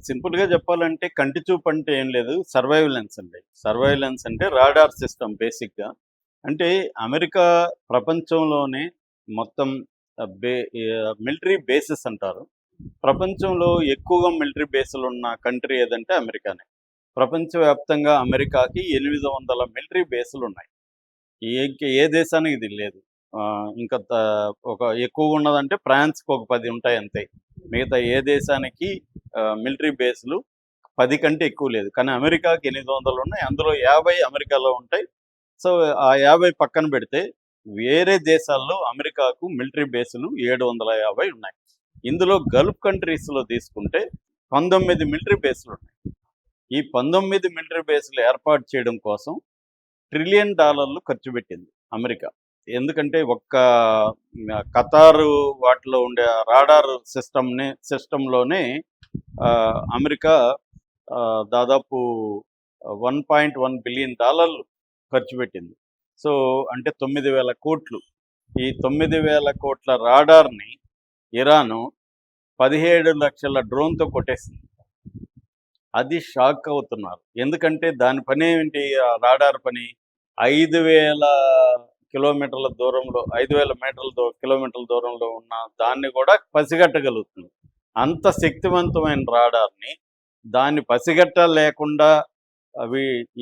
సింపుల్‌గా చెప్పాలంటే కంటి చూపు అంటే ఏం లేదు. సర్వైవలెన్స్ అండి. సర్వైవలెన్స్ అంటే రాడార్ సిస్టమ్ బేసిక్‌గా. అంటే అమెరికా ప్రపంచంలోనే మొత్తం బే మిలిటరీ బేసెస్ అంటారు. ప్రపంచంలో ఎక్కువగా మిలిటరీ బేస్‌లున్న కంట్రీ ఏదంటే అమెరికానే. ప్రపంచవ్యాప్తంగా అమెరికాకి 800 మిలిటరీ బేస్‌లున్నాయి. ఏ దేశానికి ఇది లేదు. ఇంకా ఒక ఎక్కువగా ఉన్నదంటే ఫ్రాన్స్‌కి ఒక 10 ఉంటాయి అంతే. మిగతా ఏ దేశానికి మిలిటరీ బేస్‌లు 10 కంటే ఎక్కువ లేదు. కానీ అమెరికాకి 800 ఉన్నాయి. అందులో 50 అమెరికాలో ఉంటాయి. సో, ఆ 50 పక్కన పెడితే వేరే దేశాల్లో అమెరికాకు మిలిటరీ బేస్‌లు 750 ఉన్నాయి. ఇందులో గల్ఫ్ కంట్రీస్‌లో తీసుకుంటే 19 మిలిటరీ బేస్‌లున్నాయి. ఈ 19 మిలిటరీ బేస్‌లు ఏర్పాటు చేయడం కోసం $1 ట్రిలియన్ ఖర్చు పెట్టింది అమెరికా. ఎందుకంటే ఖతారు వాటిలో ఉండే రాడార్ సిస్టమ్‌లోనే అమెరికా దాదాపు $1.1 బిలియన్ ఖర్చు పెట్టింది. సో, అంటే 9,000 కోట్లు. ఈ 9,000 కోట్ల రాడార్‌ని ఇరాను 17 లక్షల డ్రోన్‌తో కొట్టేసింది. అది షాక్ అవుతున్నారు. ఎందుకంటే దాని పనేంటి ఆ రాడార్ పని? 5,000 కిలోమీటర్ల దూరంలో 5,000 కిలోమీటర్ల దూరంలో ఉన్న దాన్ని కూడా పసిగట్టగలుగుతుంది. అంత శక్తివంతమైన రాడార్‌ని దాన్ని పసిగట్టలేకుండా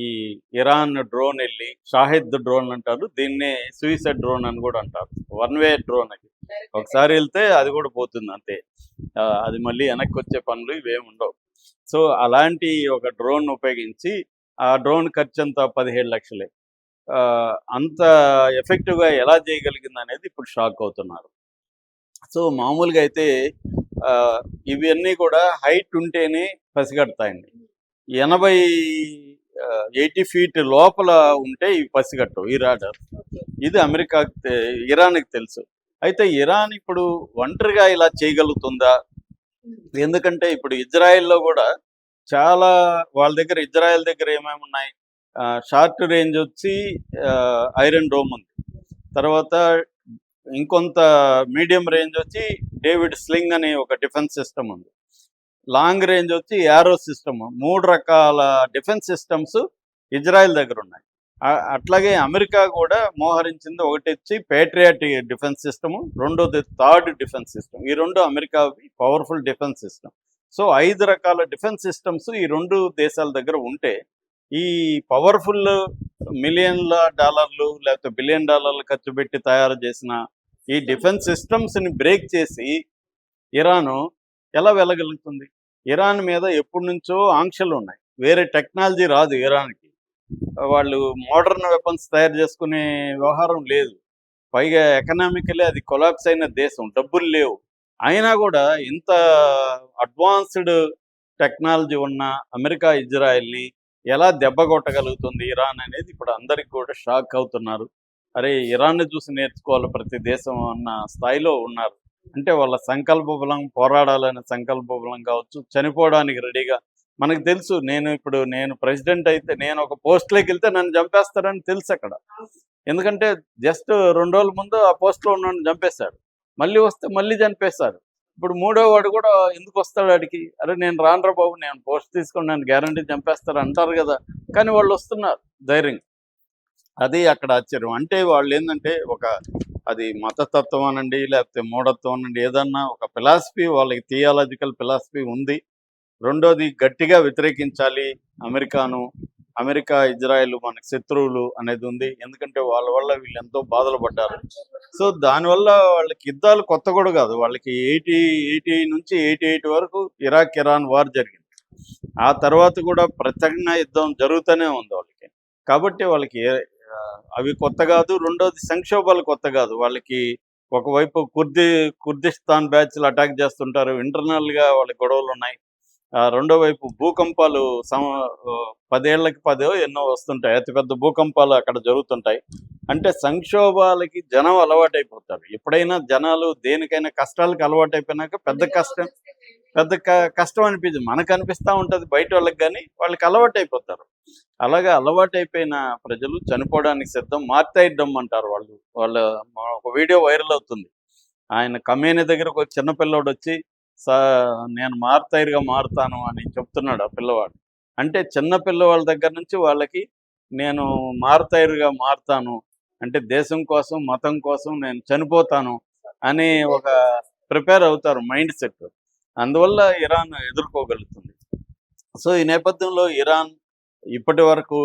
ఈ ఇరాన్ డ్రోన్ ఎళ్ళి షాహిద్ డ్రోన్ అంటారు. దీన్నే సూయిసైడ్ డ్రోన్ అని కూడా అంటారు. వన్ వే డ్రోన్ అది. ఒకసారి ఎళ్తే అది కూడా పోతుంది అంతే. అది మళ్ళీ వెనక్కొచ్చే పనులు ఇవేమి ఉండవు. సో, అలాంటి ఒక డ్రోన్ ఉపయోగించి ఆ డ్రోన్ ఖర్చంతా 17 లక్షలే. అంత ఎఫెక్టివ్‌గా ఎలా చేయగలిగిందనేది ఇప్పుడు షాక్ అవుతున్నారు. సో, మామూలుగా అయితే ఇవన్నీ కూడా హైట్ ఉంటేనే పసిగడతాయండి. 80 80 ఫీట్ లోపల ఉంటే ఇవి పసిగట్టవు ఈ రాడార్. ఇది ఇరాన్‌కి తెలుసు. అయితే ఇరాన్ ఇప్పుడు ఒంటరిగా ఇలా చేయగలుగుతుందా? ఎందుకంటే ఇప్పుడు ఇజ్రాయెల్‌లో గూడా చాలా ఇజ్రాయెల్ దగ్గర ఏమేమున్నాయి? షార్ట్ రేంజ్ వచ్చి ఐరన్ డోమ్ ఉంది. తర్వాత ఇంకొంత మీడియం రేంజ్ వచ్చి డేవిడ్ స్లింగ్ అనే ఒక డిఫెన్స్ సిస్టమ్ ఉంది. లాంగ్ రేంజ్ వచ్చి యారో సిస్టమ్. 3 రకాల డిఫెన్స్ సిస్టమ్స్ ఇజ్రాయెల్ దగ్గర ఉన్నాయి. అట్లాగే అమెరికా కూడా మోహరించింది. ఒకటొచ్చి పేట్రియాట్ డిఫెన్స్ సిస్టము, రెండోది థర్డ్ డిఫెన్స్ సిస్టమ్. ఈ 2 అమెరికావి పవర్ఫుల్ డిఫెన్స్ సిస్టమ్. సో, 5 రకాల డిఫెన్స్ సిస్టమ్స్ ఈ 2 దేశాల దగ్గర ఉంటే, ఈ పవర్ఫుల్ మిలియన్ల డాలర్లు లేకపోతే బిలియన్ డాలర్లు ఖర్చు పెట్టి తయారు చేసిన ఈ డిఫెన్స్ సిస్టమ్స్‌ని బ్రేక్ చేసి ఇరాను ఎలా వెళ్ళగలుగుతుంది? ఇరాన్ మీద ఎప్పటినుంచో ఆంక్షలున్నాయి. వేరే టెక్నాలజీ రాదు ఇరాన్‌కి. వాళ్ళు మోడర్న్ వెపన్స్ తయారు చేసుకునే వ్యవహారం లేదు. పైగా ఎకనామికల్లీ అది కొలాప్స్ అయిన దేశం. డబ్బులు లేవు. అయినా కూడా ఇంత అడ్వాన్స్‌డ్ టెక్నాలజీ ఉన్న అమెరికా, ఇజ్రాయెల్‌ని ఎలా దెబ్బ కొట్టగలుగుతుంది ఇరాన్ అనేది ఇప్పుడు అందరికి కూడా షాక్ అవుతున్నారు. అరే! ఇరాన్‌ని చూసి నేర్చుకోవాలి ప్రతి దేశం అన్న స్థాయిలో ఉన్నారు. అంటే వాళ్ళ సంకల్ప బలం, పోరాడాలనే సంకల్ప బలం కావచ్చు, చనిపోవడానికి రెడీగా మనకు తెలుసు. నేను ప్రెసిడెంట్ అయితే నేను ఒక పోస్ట్‌లోకెళ్తే నన్ను చంపేస్తారని తెలుసక్కడ. ఎందుకంటే జస్ట్ 2 రోజుల ముందు ఆ పోస్ట్‌లో ఉన్నోడిని చంపేశాడు. మళ్ళీ వస్తే మళ్ళీ చంపేశారు. ఇప్పుడు మూడో వాడు కూడా ఎందుకొస్తాడు ఆడికి? అరే! నేను రానురా బాబు, నేను పోస్ట్ తీసుకొని నన్ను గ్యారంటీ చంపేస్తారు అంటారు కదా! కానీ వాళ్ళు వస్తున్నారు ధైర్యంగా. అది అక్కడ ఆశ్చర్యం. అంటే వాళ్ళేందంటే అది మతతత్వం అనండి, లేకపోతే మూఢత్వం అనండి, ఏదన్నా ఒక ఫిలాసఫీ వాళ్ళకి థియాలజికల్ ఫిలాసఫీ ఉంది. రెండోది గట్టిగా వ్యతిరేకించాలి అమెరికా, ఇజ్రాయెల్ మనకు శత్రువులు అనేది ఉంది. ఎందుకంటే వాళ్ళ వల్ల వీళ్ళెంతో బాధలు పడ్డారు. సో, దానివల్ల వాళ్ళకి యుద్ధాలు కొత్త కూడా కాదు. వాళ్ళకి 80 నుంచి 88 వరకు ఇరాన్ వార్ జరిగింది. ఆ తర్వాత కూడా ప్రత్యక్ష యుద్ధం జరుగుతూనే ఉంది వాళ్ళకి. కాబట్టి వాళ్ళకి అవి కొత్త కాదు. రెండోది సంక్షోభాలు కొత్త కాదు. వాళ్ళకి ఒకవైపు కుర్దిస్తాన్ బ్యాచ్‌లు అటాక్ చేస్తుంటారు. ఇంటర్నల్‌గా వాళ్ళకి గొడవలున్నాయి. రెండో వైపు భూకంపాలు 10 ఏళ్లకి 10 ఎన్నో వస్తుంటాయి. అతి పెద్ద భూకంపాలు అక్కడ జరుగుతుంటాయి. అంటే సంక్షోభాలకి జనం అలవాటైపోతారు. ఎప్పుడైనా జనాలు దేనికైనా కష్టాలకు అలవాటైపోయినాక పెద్ద కష్టం అనిపించదు. మనకు అనిపిస్తా ఉంటది బయటోళ్ళకి గానీ, వాళ్ళకి అలవాటైపోతారు. అలాగా అలవాటైపోయిన ప్రజలు చనిపోవడానికి సిద్ధం. మార్తయిడం అంటారు వాళ్ళు. ఒక వీడియో వైరల్ అవుతుంది. ఆయన కమేని దగ్గరకు ఒక చిన్న పిల్లోడొచ్చి సా నేను మార్తైర్గా మారుతాను అని చెప్తున్నాడు ఆ పిల్లవాడు. అంటే చిన్న పిల్లవాళ్ళ దగ్గర నుంచి వాళ్ళకి నేను మార్తైర్గా మారుతాను, అంటే దేశం కోసం, మతం కోసం నేను చనిపోతాను అని ఒక ప్రిపేర్ అవుతారు మైండ్ సెట్. అందువల్ల ఇరాన్ ఎదుర్కోగలుగుతుంది. సో, ఈ నేపథ్యంలో ఇరాన్ ఇప్పటి వరకు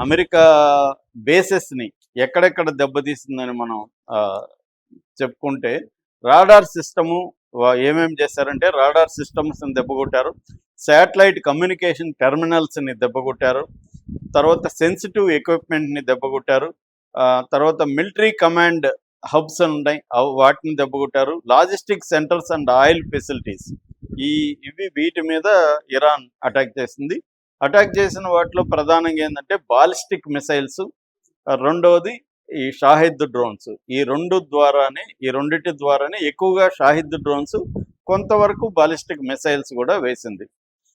అమెరికా బేసెస్‌ని ఎక్కడెక్కడ దెబ్బతీసిందని మనం ఆహ్, చెప్పుకుంటే రాడార్ సిస్టము ఏమేమి చేశారంటే రాడార్ సిస్టమ్స్‌ని దెబ్బకొట్టారు. శాటిలైట్ కమ్యూనికేషన్ టెర్మినల్స్‌ని దెబ్బకొట్టారు. తర్వాత సెన్సిటివ్ ఎక్విప్‌మెంట్‌ని దెబ్బకొట్టారు. తర్వాత మిలిటరీ కమాండ్ హబ్స్ అని ఉంటాయి. వాటిని దెబ్బకొట్టారు. Logistic centres and oil facilities ఈ వీటి మీద ఇరాన్ అటాక్ చేసింది. అటాక్ చేసిన వాటిలో ప్రధానంగా ఏందంటే బాలిస్టిక్ మిసైల్స్, రెండవది ఈ షాహిద్ డ్రోన్స్. ఈ రెండిటి ద్వారానే ఎక్కువగా షాహిద్ డ్రోన్స్, కొంతవరకు బాలిస్టిక్ మిసైల్స్ కూడా వేసింది.